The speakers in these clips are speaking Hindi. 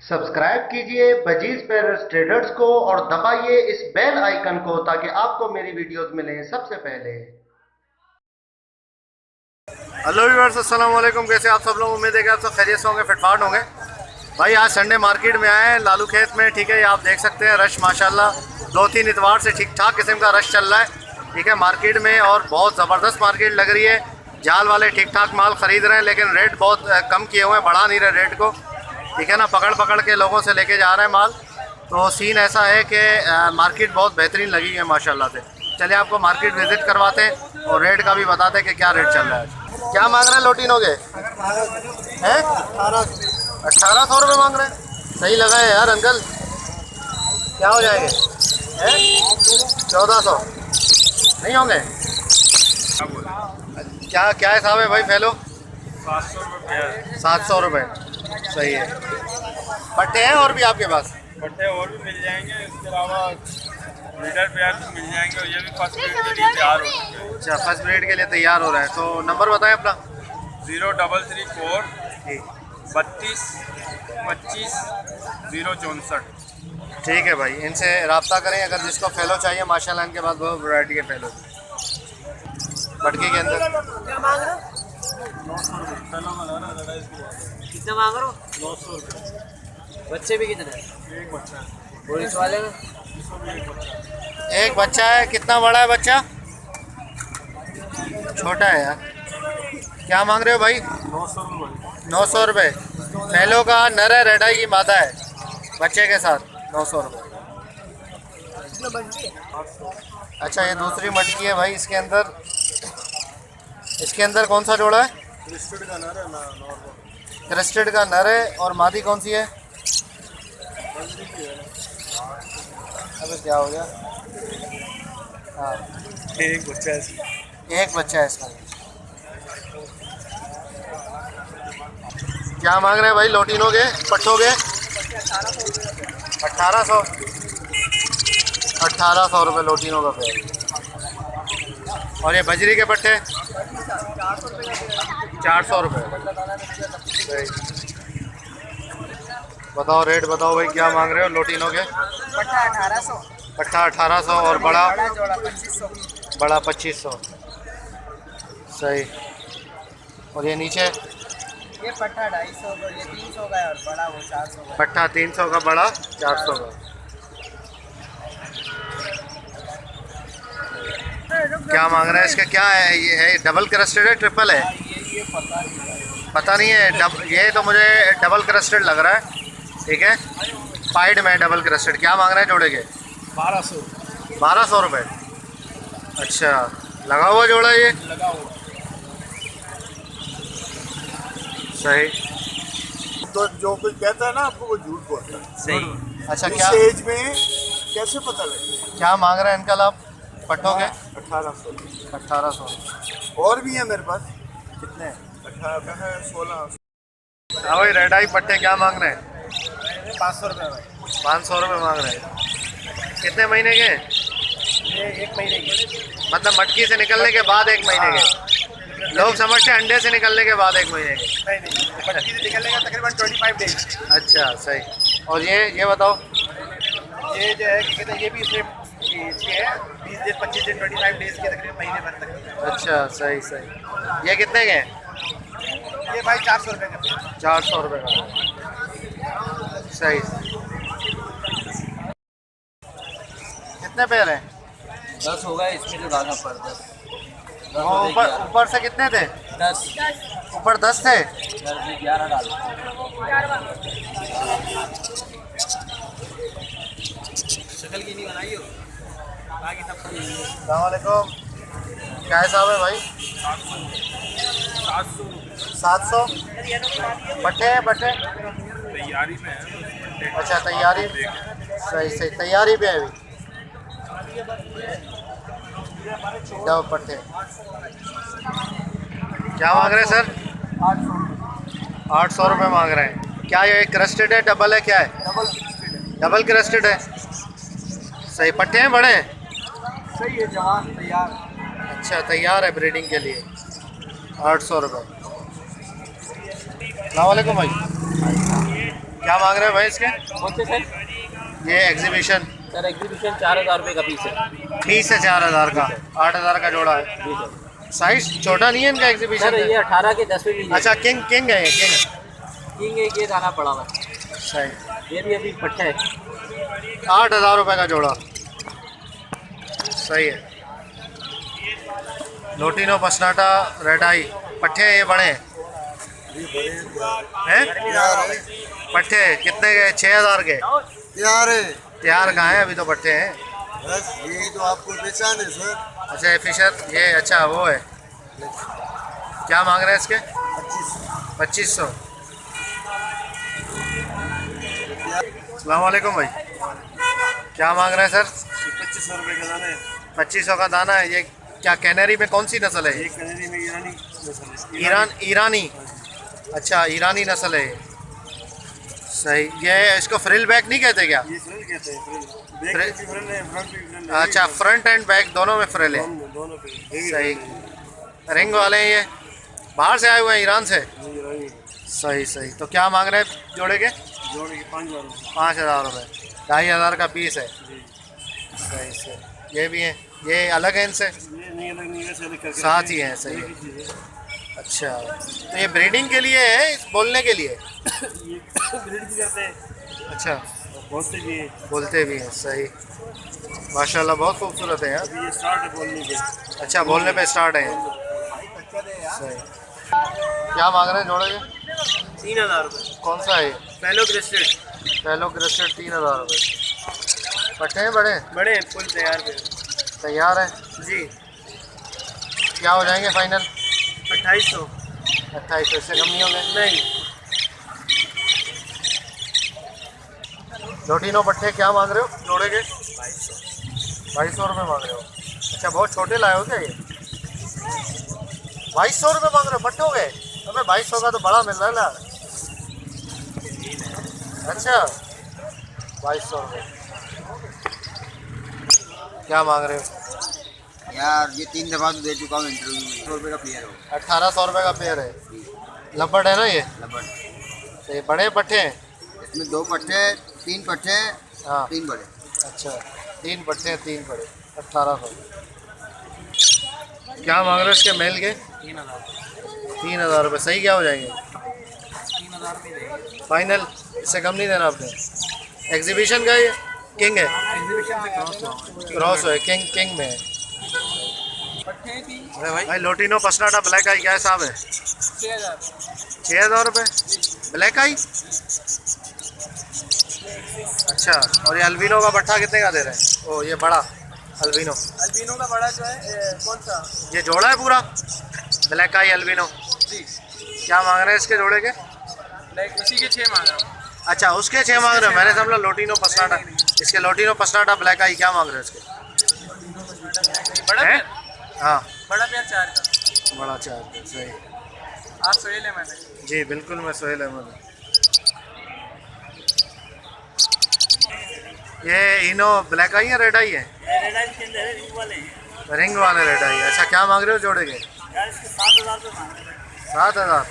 सब्सक्राइब कीजिए बजीज पैरस ट्रेडर्स को और दबाइए इस बेल आइकन को ताकि आपको मेरी वीडियोस मिलें सबसे पहले। हेलो व्यूअर्स, अस्सलाम वालेकुम। कैसे आप सब लोग? उम्मीद है कि आप सब खैरियत से होंगे, फिटफाट होंगे। भाई आज संडे मार्केट में आए हैं लालू खेत में, ठीक है। ये आप देख सकते हैं रश माशाल्लाह 2-3 इतवार से ठीक ठाक किस्म का रश चल रहा है, ठीक है, मार्केट में। और बहुत ज़बरदस्त मार्केट लग रही है। जाल वाले ठीक ठाक माल ख़रीद रहे हैं, लेकिन रेट बहुत कम किए हुए हैं, बढ़ा नहीं रहे रेट को, ठीक है ना। पकड़ पकड़ के लोगों से लेके जा रहे हैं माल। तो सीन ऐसा है कि मार्केट बहुत बेहतरीन लगी है माशाल्लाह से। चलिए आपको मार्केट विज़िट करवाते हैं और रेट का भी बताते हैं कि क्या रेट चल रहा है। क्या मांग रहे हैं लोटिनों के? हैं 1800 रुपये मांग रहे हैं। सही लगा है यार अंकल। क्या हो जाएंगे? हैं 1400 नहीं होंगे? क्या क्या हिसाब है भाई? फैलो 700 रुपये। सही है। पट्टे हैं और भी आपके पास? पट्टे और भी मिल जाएंगे, इसके अलावा लीडर पेयर भी मिल जाएंगे और ये भी फर्स्ट ग्रेड के लिए तैयार हो चुके हैं। अच्छा, फर्स्ट ग्रेड के लिए तैयार हो रहा है। तो नंबर बताएं अपना। 0334 ठीक 32 25 064। ठीक है भाई, इनसे रब्ता करें अगर जिसको फैलो चाहिए। माशाल्लाह इनके पास बहुत वैरायटी के फैलो मटकी के अंदर। क्या मांग रहे हो? कितना मांग रहे हो? 900 रुपये। बच्चे भी कितने? एक बच्चा है। पुलिस वाले में एक बच्चा है। कितना बड़ा है बच्चा? छोटा है यार। क्या मांग रहे हो भाई? 900 रुपये। 900 रुपये। फैलो का नर है, रेडाई की मादा है, बच्चे के साथ 900 रुपये। अच्छा, ये दूसरी मटकी है भाई। इसके अंदर कौन सा जोड़ा है? क्रिस्टेड का नर है ना, नॉर्मल। क्रिस्टेड का नर है। और मादी कौन सी है? अबे क्या हो गया? हाँ, एक बच्चा है। एक बच्चा है इसका। क्या मांग रहे हैं भाई लोटिनों के, पट्टों के? 1800। 1800 रुपये लोटिनों का पेड़। और ये बजरी के पट्टे 400 रुपये। बताओ रेट बताओ भाई, क्या मांग रहे हो लोटिनों के? पट्टा 1800। पट्टा 1800 और बड़ा? जोड़ा 2500। बड़ा 2500। सही। और ये नीचे? ये पट्टा 250 का, ये 300 का है और बड़ा वो 400 का। पट्टा 300 का, बड़ा 400 का। क्या मांग रहे हैं इसके? क्या है ये? है डबल क्रस्टेड है, ट्रिपल है? ये पता नहीं है। ये तो मुझे डबल क्रस्टेड लग रहा है, ठीक है। पाइड में डबल क्रस्टेड। क्या मांग रहे हैं जोड़े के? 1200। 1200 रुपये। अच्छा, लगा हुआ जोड़ा ये? लगा हुआ। सही। तो जो कुछ कहता है ना आपको वो झूठ बोलता है। सही। अच्छा, इस क्या एज में कैसे पता लगे? क्या मांग रहे हैं इनका लाभ पट्टों के? 1800। 1800। और भी है मेरे पास। कितने? 18 है, 16। हाँ भाई, रेड आई पट्टे क्या मांग रहे हैं? 500 रुपये भाई। 500 रुपये मांग रहे हैं। कितने महीने के? ये 1 महीने की। मतलब मटकी से निकलने के बाद 1 महीने के? लोग समझते हैं अंडे से निकलने के बाद 1 महीने के। नहीं, पट्टी से निकलने का तकरीबन 25 डेज। अच्छा, सही। और ये बताओ। ये जो है कि कहते हैं, ये भी सेम है 20 दिन 25 दिन 25 डेज के तकरीबन महीने भर तक। अच्छा, सही सही। ये कितने के हैं? ये भाई 400 रुपये का। 400 रुपये का। सही। कितने पैर हैं? 10 होगा इसमें जो डालना पड़ता है। वो ऊपर से कितने थे? 10। ऊपर 10 थे। 11 डालो। शक्ल की नहीं बनाई हो बाकी सब। अस्सलाम वालेकुम। क्या हिसाब है भाई? 700। पट्टे हैं पट्टे? तैयारी में है। अच्छा, तैयारी। सही सही, तैयारी पे है अभी। दो पट्टे। क्या मांग रहे हैं सर? 800 रुपये मांग रहे हैं। क्या ये क्रस्टेड है, डबल है, क्या है? डबल क्रस्टेड है। सही। पट्टे हैं बड़े? सही है, जवान तैयार। अच्छा, तैयार है ब्रीडिंग के लिए। 800 रुपये। अस्सलाम वालेकुम भाई। क्या मांग रहे हैं भाई इसके? कौन से सर? ये एग्जीबिशन सर एग्जीबिशन 4000 रुपये का पीस है। पीस है 4000 का, 8000 का जोड़ा है। जी सर। साइज छोटा नहीं है इनका एग्जीबिशन सर में? ये 18 के 10 में। अच्छा किंग किंग है ये, किंग एक ये दाना पड़ा हुआ है। सही। ये भी अभी पट्टा है। 8000 रुपये का जोड़ा, सही है। लोटिनो पसनाटा रेड आई पट्ठे हैं, ये बड़े हैं पट्ठे कितने के? 6000 के यार है तैयार कहाँ है? अभी तो पट्ठे हैं। बस यही तो आपको पहचान है सर। अच्छा ये फिशर, ये अच्छा वो है। क्या मांग रहे हैं इसके? 2500। अस्सलाम वालेकुम भाई, क्या मांग रहे हैं सर? 2500 रुपये का दाना है। 2500 का दाना है। ये क्या कैनरी में कौन सी नस्ल है? एक कनेरी में ईरानी नस्ल है। ईरानी। अच्छा ईरानी नस्ल है ये, सही। ये इसको फ्रिल बैक नहीं कहते क्या? ये फ्रिल कहते हैं। फ्रिल बैक भी फ्रिल है, फ्रंट भी फ्रिल है। अच्छा फ्रंट एंड बैक दोनों में फ्रिल है, दोनों पे सही। रिंग वाले हैं ये, बाहर से आए हुए हैं ईरान से। ईरानी सही सही। तो क्या मांग रहे हैं जोड़े के? जोड़ के 5000 रुपये। 5000 रुपये, 2500 का पीस है। सही से। ये भी है, ये अलग है इनसे? ये नहीं अलग नहीं, वैसे अलग करके साथ ही हैं, सही एक है। ही चीज़ है। अच्छा तो ये ब्रीडिंग के लिए है, बोलने के लिए? ये ब्रीड भी करते हैं, अच्छा बोलते भी हैं। बोलते भी हैं, सही। माशाल्लाह बहुत खूबसूरत है यार। अभी ये स्टार्ट है बोलने के। अच्छा बोलने पे स्टार्ट है, सही। क्या मांग रहे हैं जोड़े के? 3000 रुपये। कौन सा है ये? पहलो ग्रेस्टेड। पहलो ग्रेस्टेड 3000 रुपये। पट्टे हैं बड़े? बड़े हैं, फुल तैयार पे। तैयार है जी। क्या हो जाएंगे फाइनल? 2800। 2800 से कम नहीं होंगे? नहीं। लोटिनो पट्टे क्या मांग रहे हो जोड़े के? 2200 रुपये मांग रहे हो। अच्छा बहुत छोटे लाए हो क्या ये? 2200 रुपये मांग रहे हो पट्टों के? हमें 2200 का तो बड़ा मिल रहा है ना। अच्छा 2200 रुपये। क्या मांग रहे हो? यार ये 3 दफा तो दे चुका हूँ इंटरव्यू में। 100 रुपये का पेयर हो। 1800 रुपये का पेयर है। लबड़ है ना ये? लबड़। तो ये बड़े पट्टे हैं? इसमें 2 पट्टे, 3 पट्टे, हाँ 3 बड़े। अच्छा 3 पट्टे हैं, 3 बड़े। 1800। क्या मांग रहे हो इसके मेल के? 3000 रुपये। सही क्या हो जाएंगे? 3000 में देंगे। फाइनल, इससे कम नहीं देना आपने? एग्जीबिशन का ये किंग है? एग्जीबिशन से क्रॉस हुआ। क्रॉस है, किंग में है। पट्टे भी भाई लोटिनो पसनाटा ब्लैक आई क्या हिसाब है? 6000। 6000 रुपये ब्लैक आई। अच्छा और ये अल्बिनो का पट्ठा कितने का दे रहे हैं? ओ ये बड़ा अल्बिनो। अल्बिनो का बड़ा जो है कौन सा? ये जोड़ा है पूरा ब्लैक आई अल्बिनो। जी। क्या मांग रहे हैं इसके जोड़े के? लाइक उसी के 6 मांग रहा हूँ। अच्छा उसके 6 मांग रहे हो? मैंने समझा लोटिनो पसनाटा। इसके लोटिनो पसनाटा ब्लैक आई क्या मांग रहे हो इसके? बड़ा हैं? पेयर? हाँ बड़ा पेयर 4 का। बड़ा 4 सही। आप सोहेल है मैंने। जी बिल्कुल, मैं सोहेल अहमद हूँ। ये इनो ब्लैक आई है रेड आई है? रेड आई के अंदर रिंग वाले हैं। रिंग वाले रेड आई। अच्छा क्या मांग रहे हो जोड़े के? यार इसके 7000 रुपये मांग रहे हैं। 7000।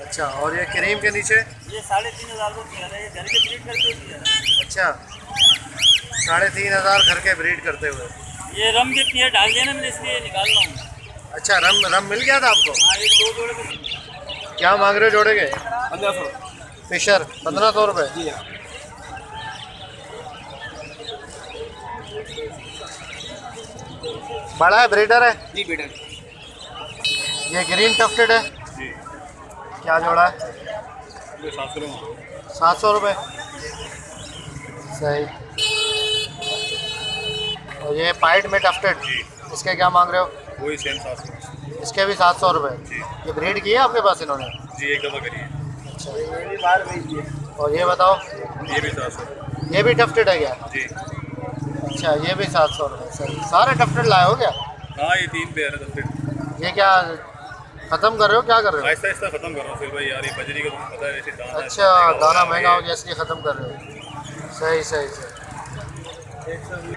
अच्छा और ये क्रीम के नीचे? ये 3500 रुपये है। ये घर के ब्रीड करके दिया है। अच्छा 3500 घर के ब्रीड करते हुए। ये रम के पियर डाल दिया ना मैंने, इसलिए निकाल रहा हूँ। अच्छा रम मिल गया था आपको? हाँ एक 2 जोड़े को क्या मांग रहे हो जोड़े के? 1500। फिशर 1500 रुपये। बड़ा है, ब्रीडर है? जी बेटा। ये ग्रीन टफ्टेड है? जी। क्या जोड़ा है? 700 रुपये। सही। और ये पाइट में टफ्टेड, इसके क्या मांग रहे हो? वही सेम 700। इसके भी 700 रुपये। ये ब्रीड की है आपके पास इन्होंने? जी एक दफ़ा करिए। ये भी बाहर भेज दिए। और ये बताओ? ये भी 700। ये भी टफ्टेड है क्या? जी। अच्छा ये भी 700 रुपये। सही। सारे टफ्टेड लाए हो क्या? हाँ ये 3 पेयर है टफ्टेड। ये क्या ख़त्म कर रहे हो, क्या कर रहे हो? आहिस्ता आहिस्ता ख़त्म कर रहा हूँ फिर भाई। यार ये बजरी का तुम्हें पता है वैसे दाना। अच्छा दाना महंगा हो गया इसलिए ख़त्म कर रहे हो। सही सही सही।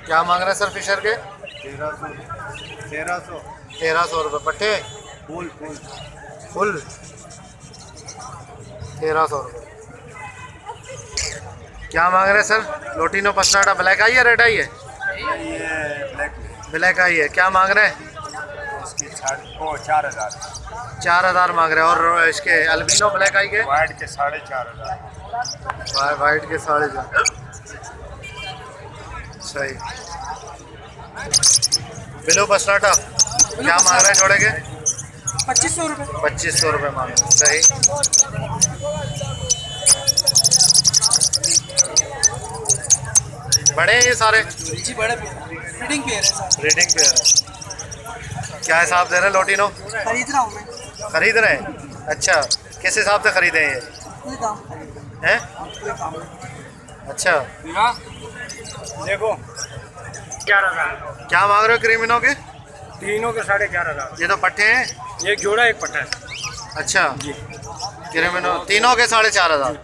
क्या मांग रहे हैं सर फिशर के? 1300। 1300 रुपये पट्टे फुल फुल 1300 रुपये। क्या मांग रहे हैं सर? लोटिनो पसनाटा ब्लैक आई है, रेड आई है? ये ब्लैक ब्लैक आई है। क्या मांग रहे हैं? इसकी 4,000, 4,000 मांग रहे हैं। और इसके अल्बिनो ब्लैक आई के? वाइट के 4,500। वाइट के 4,500। सही। बिलो पसनाटा क्या मांग रहे हैं जोड़े के? 2500 रुपये। 2500 रुपये मांग रहे हैं। सही। बड़े हैं ये सारे? जी बड़े ब्रीडिंग पेयर है सर। ब्रीडिंग पे है। क्या हिसाब दे रहे हैं लोटिनो? खरीद रहा हूँ मैं। खरीद रहे हैं? अच्छा, किस हिसाब से खरीदे हैं ये? कोई काम हैं? कोई काम अच्छा, देखो 11,000, क्या मांग रहे हो क्रीमिनो के? तीनों के 11,500। ये तो पट्टे हैं। एक जोड़ा एक पट्टा है। अच्छा, क्रीमिनो तीनों के 4,500।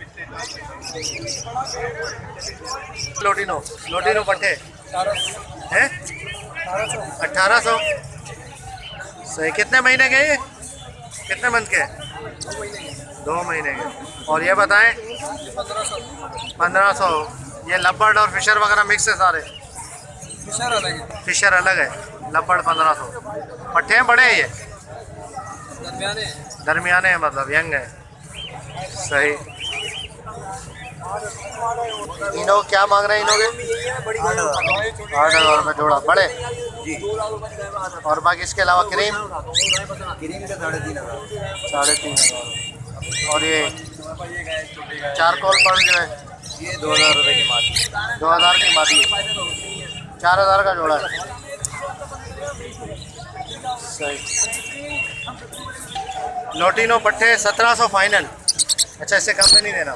लोटिनो पट्टे हैं 1800। सही। कितने महीने के ये? कितने मंथ के? 2 महीने के। और ये बताएं? 1500। ये लब्बर्ड और फिशर वगैरह मिक्स है सारे? फिशर अलग है, फिशर अलग है। लब्बर्ड 1500। पट्टे हैं बड़े हैं ये? दरमियाने दरमियाने हैं, मतलब यंग है। सही। इनो क्या मांग रहे हैं? इनो के 8,000 रुपये जोड़ा बड़े जी। और बाकी इसके अलावा क्रीम के 3,500। 3,500। और ये चारकोल पर जो है ये 2,000 रुपये की माल। 2,000 की मादी है। 4,000 का जोड़ा है। सही। लोटिनो पट्टे 1700 फाइनल। अच्छा, इससे कम में नहीं देना?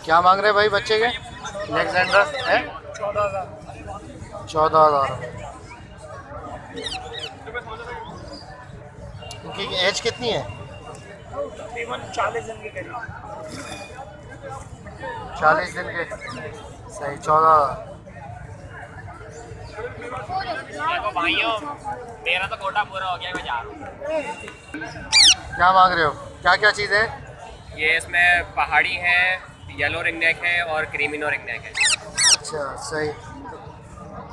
क्या मांग रहे हैं भाई बच्चे के? अलेक्जेंडर है 14,000। इनकी एज कितनी है? 40 दिन के करीब। 40 दिन के। सही। 14,000। भाइयों मेरा तो कोटा पूरा हो गया, मैं जा रहा हूँ। क्या मांग रहे हो? क्या क्या चीज़ है? ये इसमें पहाड़ी है, येलो रिंग नेक है और क्रीमिनो रिंग नेक है। अच्छा, सही।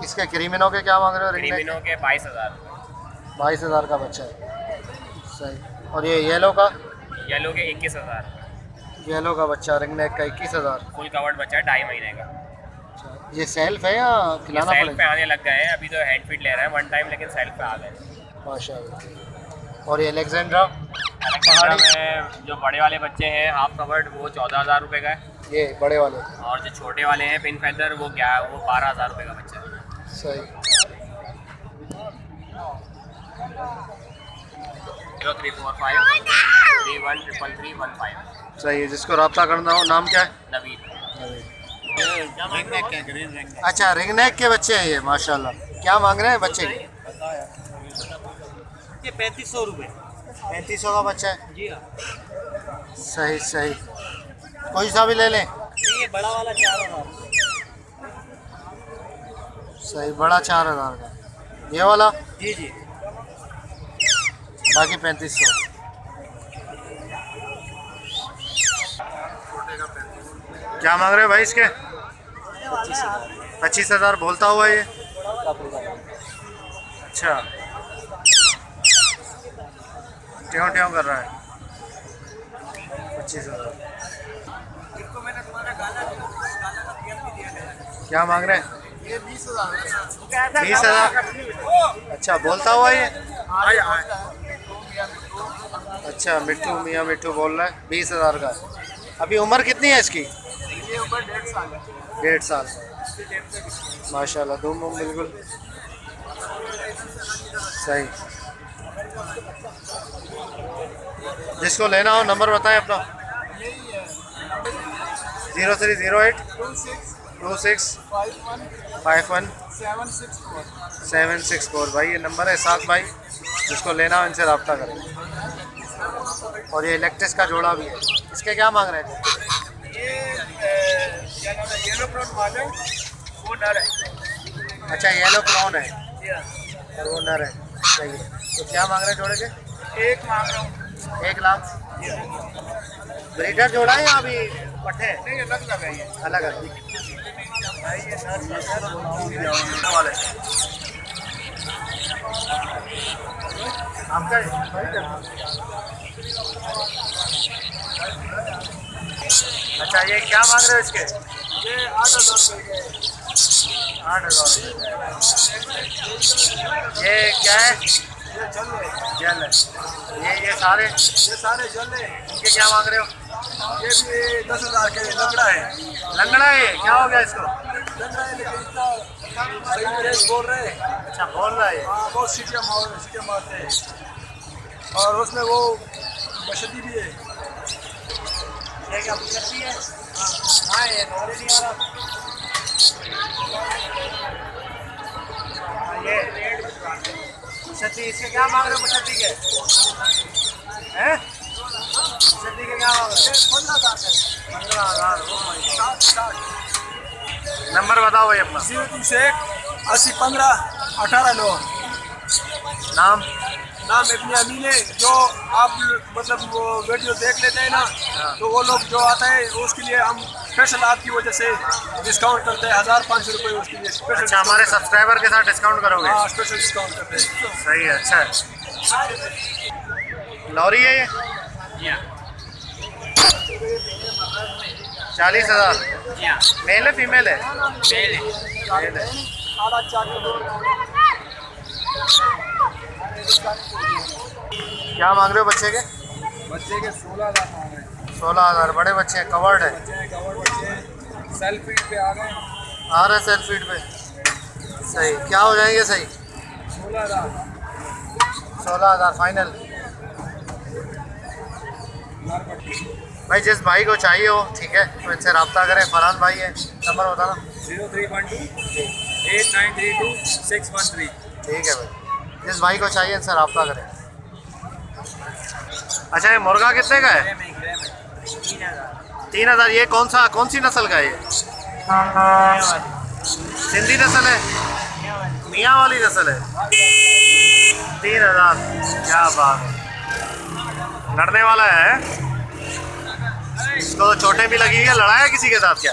इसके क्रीमिनो के क्या मांग रहे हो? क्रीमिनो के 22,000। 22,000 का बच्चा है। सही। और ये येलो का? येलो के 21,000। येलो का बच्चा रिंग नेक का 21,000। फुल कवर्ड बच्चा है, 2.5 महीने का। ये सेल्फ है या खिलाना सेल्फ पे पड़ेगा? आने लग गए हैं, अभी तो हैंड फीड ले रहे हैं 1 टाइम, लेकिन सेल्फ पे आ गए। माशाल्लाह। और ये अलेक्जेंड्रा अलेक्जेंड्रा में जो बड़े वाले बच्चे हैं हाफ कवर्ड, वो 14,000 रुपये का है। ये बड़े वाले? और जो छोटे वाले हैं पिन फेदर, वो 12,000 रुपये का बच्चा है। सही। 0345 313315। सही है। जिसको रब्ता करना हो, नाम क्या है? नवीन। अच्छा, रिंग नेक के बच्चे हैं ये। माशाल्लाह। क्या मांग रहे हैं बच्चे के? ये 3500 रुपये। 3500 का बच्चा है? जी हाँ। सही सही। कोई सा भी ले लें? ये बड़ा वाला 4,000। सही। बड़ा 4,000 का। ये वाला? जी जी। बाकी 3500। क्या मांग रहे हो भाई इसके? 25,000 बोलता हुआ ये। अच्छा, ट्यों ट्यों कर रहा है। 25,000। क्या मांग रहे हैं? ये 20,000। 20,000। अच्छा, बोलता हुआ ये? अच्छा, मिट्टू मियाँ मिट्टू बोल रहा है। 20,000 का। अभी उम्र कितनी है इसकी? ये ऊपर 1.5 साल है। 1.5 साल। माशाल्लाह, धूम बिल्कुल सही। जिसको लेना हो नंबर बताएं अपना। 0308 26 51 764। भाई ये नंबर है साथ भाई, जिसको लेना हो इनसे रब्ता करें। और ये इलेक्ट्रिस का जोड़ा भी है। इसके क्या मांग रहे हैं? ये क्या नाम है, येलो ब्राउन मार्डन, वो नर है। अच्छा येलो क्राउन है और वो नर है, सही है। तो क्या मांग रहे हैं जोड़े के? 1 मांग रहा हूँ। 1 लाख। ब्रीडर जोड़ा है या अभी पट्टे? नहीं, अलग लगा ये। अलग अलग भाई ये नर वाले आपका अच्छा, ये क्या मांग रहे हो इसके? ये 8,000 रुपये के। 8,000। ये क्या है? ये जल है। जल है। ये सारे जल है। इनके क्या मांग रहे हो? ये भी 10,000 के लंगड़ा है। लंगड़ा है, क्या हो गया इसको? लंगड़ा है लेकिन इतना सही रेट बोल रहे हैं। अच्छा बोल रहा है। हाँ, बहुत सीटियाँ मारते हैं और उसमें वो मशदी भी है। ये क्या मुशक्की है? हाँ, ये नॉलेज नहीं आ रहा। ये मुशक्की, इसके क्या मांग रहे हो मुशक्की के? हैं? मुशक्की के क्या मांग रहे हो? 15,000। नंबर बताओ भाई अपना। 021 80 15 18 9। नाम? नाम इतनी अमीन है। जो आप मतलब वो वीडियो देख लेते हैं ना, तो वो लोग जो आता है उसके लिए हम स्पेशल आपकी वजह से डिस्काउंट करते हैं। 1,500 रुपये उसके लिए स्पेशल। अच्छा, हमारे सब्सक्राइबर के साथ डिस्काउंट करोगे? हाँ, स्पेशल डिस्काउंट करते हैं। सही है, अच्छा है। लॉरी है ये? 40,000। मेल है फीमेल है? मेल है। क्या मांग रहे हो बच्चे के? बच्चे के 16,000 मांग रहे हैं। 16,000। बड़े बच्चे हैं, कवर्ड है? बच्चे सेल्फ फीड पे आ गए। आ रहे सेल्फ फीड पे, सही। क्या हो जाएंगे सही? 16,000। 16,000 फाइनल। भाई जिस भाई को चाहिए हो, ठीक है, तो इनसे रब्ता करें। फरहान भाई है, नंबर बताना। 0312 8932 613। ठीक है भाई, जिस भाई को चाहिए इनसे रब्ता करें। अच्छा, ये मुर्गा कितने का है? 3,000। ये कौन सी नस्ल का है ये? सिंधी नस्ल है? मियाँ वाली नस्ल है। 3,000। क्या बात है, लड़ने वाला है। इसको तो चोटें भी लगी है, लड़ाया किसी के साथ क्या?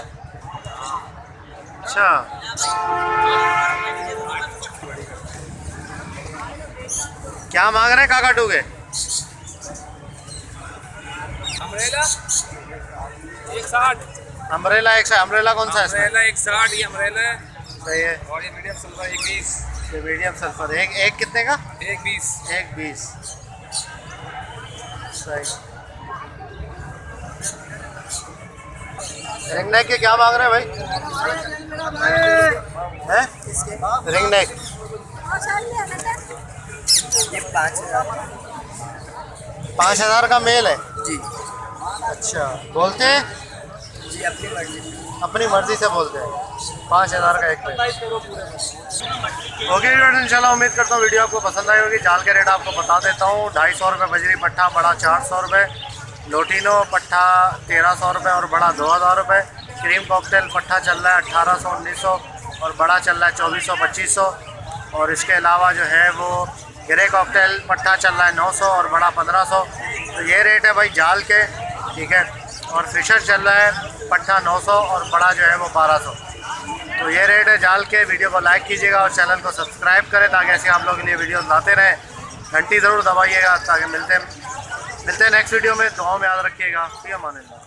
अच्छा, क्या मांग रहे हैं काका टूगे? अम्ब्रेला 160। अम्ब्रेला 160। अम्ब्रेला कौन सा है इसमें? 160 ये अम्ब्रेला है। सही है। और ये मीडियम सल्फर 120। ये मीडियम सल्फर एक कितने का? 120। 120। सही। रिंग नेक के क्या मांग रहे हैं भाई? हैं? रिंग नेक ये 5,000। 5,000 का मेल है जी अच्छा, बोलते हैं जी, अपनी मर्जी। अपनी मर्जी से बोलते हैं। 5,000 का एक मेल। ओके व्यूअर्स, इंशाल्लाह उम्मीद करता हूँ वीडियो आपको पसंद आई होगी। जाल के रेट आपको बता देता हूँ। 250 रुपये बजरी पट्ठा, बड़ा 400 रुपये। लोटिनो पट्ठा 1,300 रुपये और बड़ा 2,000 रुपये। क्रीम कॉकटेल पट्ठा चल रहा है 1,800 1,900 और बड़ा चल रहा है 2,400 2,500। और इसके अलावा जो है वो ग्रे कॉकटेल पट्ठा चल रहा है 900 और बड़ा 1,500। तो ये रेट है भाई जाल के, ठीक है। और फिशर चल रहा है पट्ठा 900 और बड़ा जो है वो 1,200। तो ये रेट है जाल के। वीडियो को लाइक कीजिएगा और चैनल को सब्सक्राइब करें ताकि ऐसे आप लोगों के लिए वीडियोस लाते रहें। घंटी ज़रूर दबाइएगा ताकि मिलते हैं नेक्स्ट वीडियो में। दुआओं में याद रखिएगा। फ़ी अमान अल्लाह।